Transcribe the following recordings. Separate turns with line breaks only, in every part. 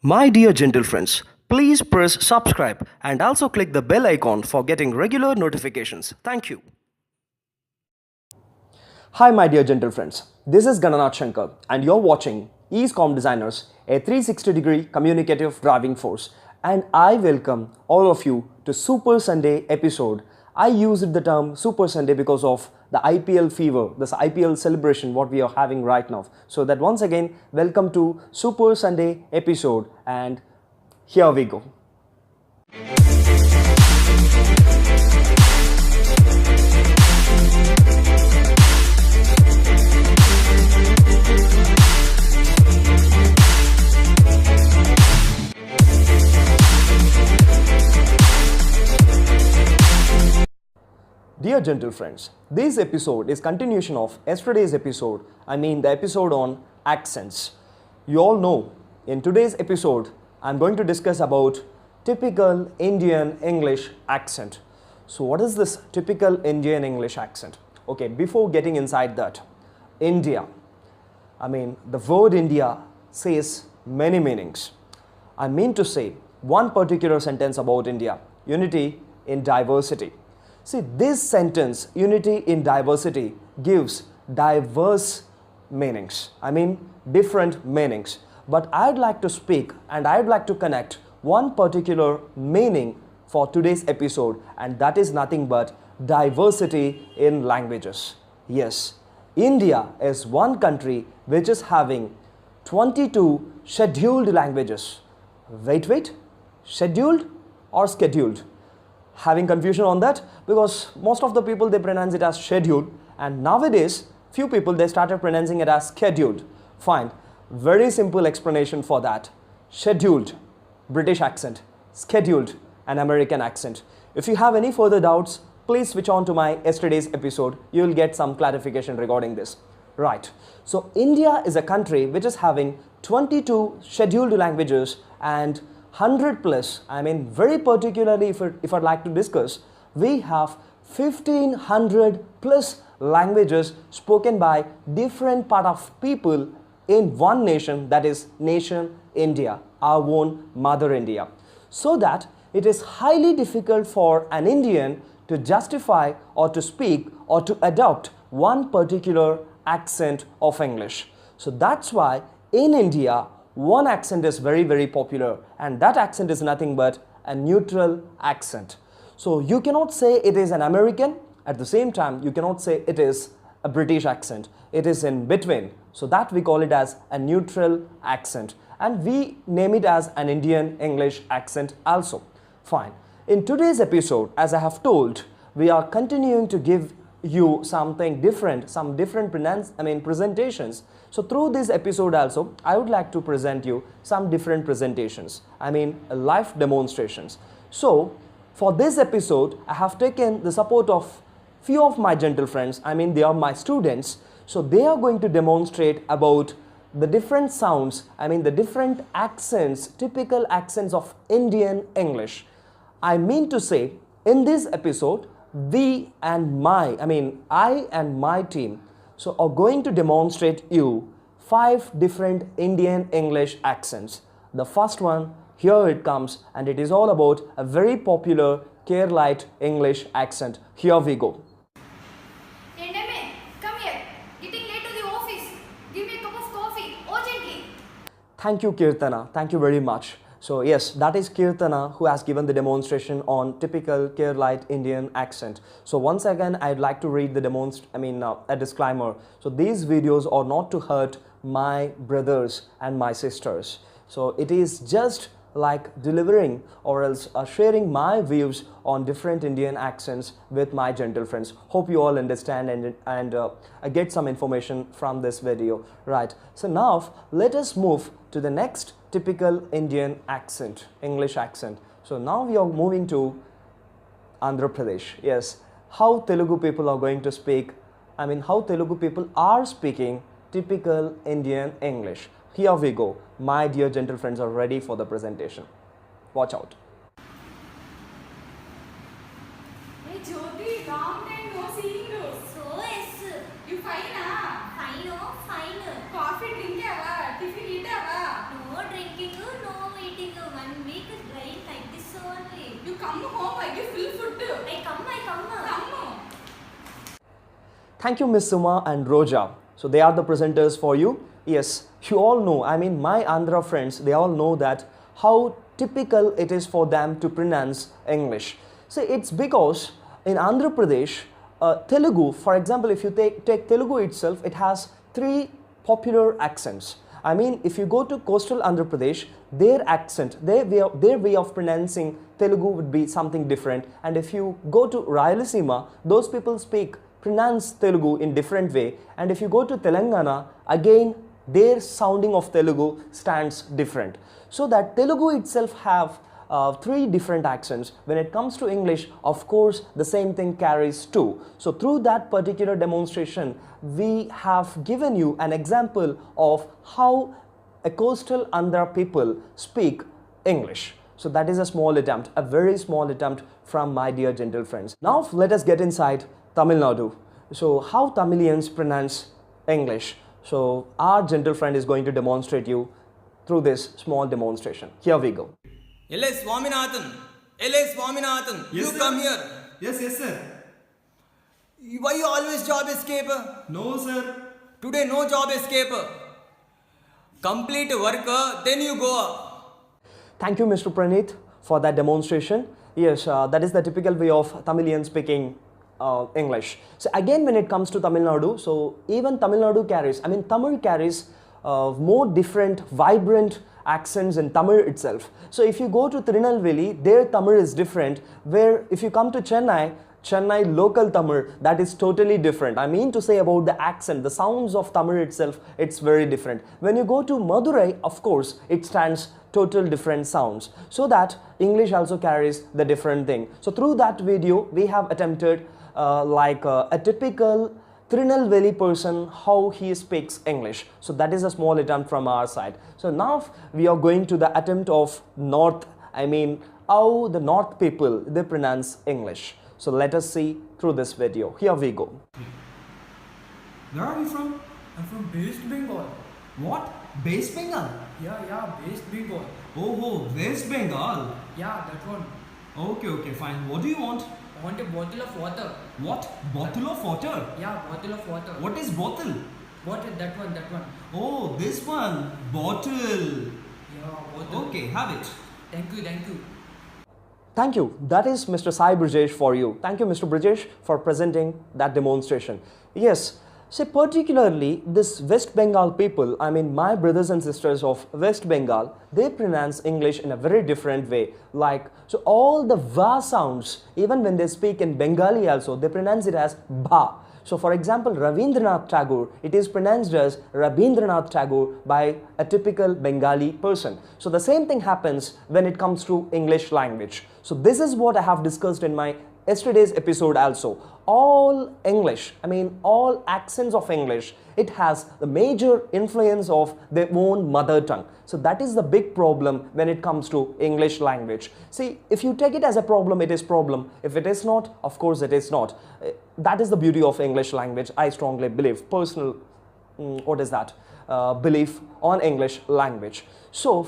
My dear gentle friends, please press subscribe and also click the bell icon for getting regular notifications. Thank you. Hi, my dear gentle friends. This is Gananadh Sankar, and you're watching EaseCom Designers, a 360-degree communicative driving force. And I welcome all of you to Super Sunday episode. I used the term Super Sunday because of the IPL fever, this IPL celebration what we are having right now. So that once again, welcome to Super Sunday episode, and here we go. Dear gentle friends, this episode is continuation of yesterday's episode, the episode on accents. You all know, in today's episode, I'm going to discuss about typical Indian English accent. So what is this typical Indian English accent? Okay, before getting inside that, India. The word India says many meanings. I mean to say one particular sentence about India, unity in diversity. See, this sentence, unity in diversity, gives diverse meanings. Different meanings. But I'd like to speak and I'd like to connect one particular meaning for today's episode, and that is nothing but diversity in languages. Yes, India is one country which is having 22 scheduled languages. Wait, scheduled or scheduled? Having confusion on that because most of the people they pronounce it as scheduled, and nowadays few people they started pronouncing it as scheduled. Fine, very simple explanation for that. Scheduled, British accent; scheduled, an American accent. If you have any further doubts, please switch on to my yesterday's episode. You will get some clarification regarding this. Right, so India is a country which is having 22 scheduled languages and 100 plus, very particularly if I'd like to discuss, we have 1500 plus languages spoken by different part of people in one nation, that is nation India, our own mother India. So that it is highly difficult for an Indian to justify or to speak or to adopt one particular accent of English. So that's why in India, one accent is very popular, and that accent is nothing but a neutral accent. So you cannot say it is an American, at the same time you cannot say it is a British accent. It is in between, so that we call it as a neutral accent, and we name it as an Indian English accent also. Fine. In today's episode, as I have told, we are continuing to give you something different, some different presentations. So through this episode also, I would like to present you some different presentations, live demonstrations. So for this episode, I have taken the support of few of my gentle friends. They are my students. So they are going to demonstrate about the different sounds, the different accents, typical accents of Indian English. I mean to say, in this episode, I and my team are going to demonstrate you 5 different Indian English accents. The first one, here it comes, and it is all about a very popular Keralite English accent. Here we go.
Hey, Neme, come here. Getting late to the office. Give me a cup of coffee, urgently.
Thank you, Kirtana. Thank you very much. So yes, that is Kirtana who has given the demonstration on typical Keralite Indian accent. So once again, I'd like to read the a disclaimer. So these videos are not to hurt my brothers and my sisters. So it is just like delivering or else sharing my views on different Indian accents with my gentle friends. Hope you all understand and get some information from this video. Right, so now let us move to the next typical Indian accent, English accent. So now we are moving to Andhra Pradesh. Yes, how Telugu people are going to speak, how Telugu people are speaking typical Indian English. Here we go. My dear gentle friends are ready for the presentation. Watch out.
Hey, Jyoti, long time no seeing you. So yes. You fine, ah? Fine, oh, fine. Coffee drink, tiffin eat,
No drinking, no come home. I give full food.
I come.
Come.
Thank you, Miss Suma and Roja. So they are the presenters for you. Yes, you all know, I mean my Andhra friends, they all know that how typical it is for them to pronounce English. So it's because in Andhra Pradesh, Telugu, for example, if you take Telugu itself, it has three popular accents. I mean, if you go to coastal Andhra Pradesh, their accent, their way of pronouncing Telugu would be something different. And if you go to Rayalaseema, those people pronounce Telugu in different way. And if you go to Telangana, again, their sounding of Telugu stands different. So that Telugu itself have three different accents. When it comes to English, of course, the same thing carries too. So through that particular demonstration, we have given you an example of how a coastal Andhra people speak English. So that is a small attempt, a very small attempt from my dear gentle friends. Now let us get inside Tamil Nadu. So how Tamilians pronounce English. So our gentle friend is going to demonstrate you through this small demonstration. Here we go.
L.S. Swaminathan. L.S. Swaminathan.
Yes,
You
sir.
come here.
Yes, sir.
Why you always job escaper?
No, sir.
Today no job escaper. Complete work, then you go up.
Thank you, Mr. Praneeth, for that demonstration. Yes, that is the typical way of Tamilian speaking English. So again, when it comes to Tamil Nadu, so even Tamil Nadu carries, I mean Tamil carries more different, vibrant accents in Tamil itself. So if you go to Tirunelveli, their Tamil is different, where if you come to Chennai local Tamil, that is totally different. I mean to say about the accent, the sounds of Tamil itself, it's very different. When you go to Madurai, of course, it stands total different sounds. So that English also carries the different thing. So through that video, we have attempted a typical Tirunelveli person, how he speaks English. So that is a small attempt from our side. So now we are going to the attempt of North, I mean how the North people, they pronounce English. So let us see through this video. Here we go.
Where are you from?
I'm from West Bengal.
What? West Bengal?
Yeah, West Bengal.
Oh, West Bengal.
Yeah, that one.
Okay, fine. What do you want?
I want a bottle of water.
What? Bottle of water?
Yeah, bottle of water.
What is bottle?
Bottle, that one.
Oh, this one. Bottle.
Yeah, bottle.
Okay, have it.
Thank you.
Thank you. That is Mr. Sai Brijesh for you. Thank you, Mr. Brijesh, for presenting that demonstration. Yes, say particularly this West Bengal people, I mean my brothers and sisters of West Bengal, they pronounce English in a very different way. So all the va sounds, even when they speak in Bengali also, they pronounce it as bha. So for example, Ravindranath Tagore, it is pronounced as Rabindranath Tagore by a typical Bengali person. So the same thing happens when it comes to English language. So this is what I have discussed in my yesterday's episode also. All English, I mean all accents of English, it has the major influence of their own mother tongue. So that is the big problem when it comes to English language. See, if you take it as a problem, it is problem. If it is not, of course it is not. That is the beauty of English language, I strongly believe. Personal, belief on English language. So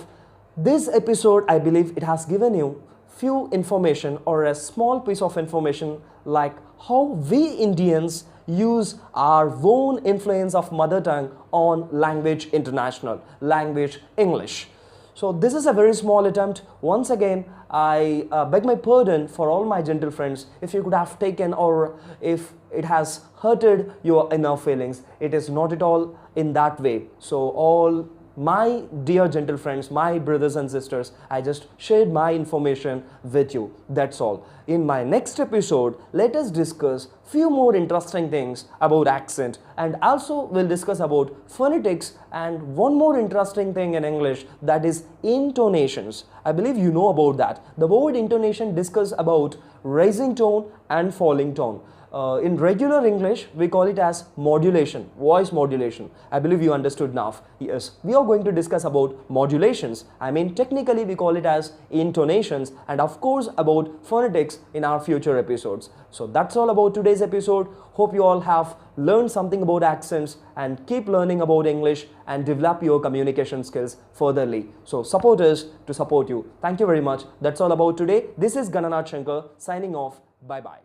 this episode, I believe it has given you few information or a small piece of information like how we Indians use our own influence of mother tongue on language international, language English. So this is a very small attempt. Once again, I beg my pardon for all my gentle friends if you could have taken or if it has hurted your inner feelings. It is not at all in that way. So all my dear gentle friends, my brothers and sisters, I just shared my information with you. That's all. In my next episode, let us discuss few more interesting things about accent, and also we'll discuss about phonetics and one more interesting thing in English, that is intonations. I believe you know about that. The word intonation discuss about rising tone and falling tone. In regular English, we call it as modulation, voice modulation. I believe you understood now. Yes, we are going to discuss about modulations. I mean, technically we call it as intonations, and of course about phonetics in our future episodes. So that's all about today's episode. Hope you all have learned something about accents, and keep learning about English and develop your communication skills furtherly. So support us to support you. Thank you very much. That's all about today. This is Gananadh Sankar signing off. Bye bye.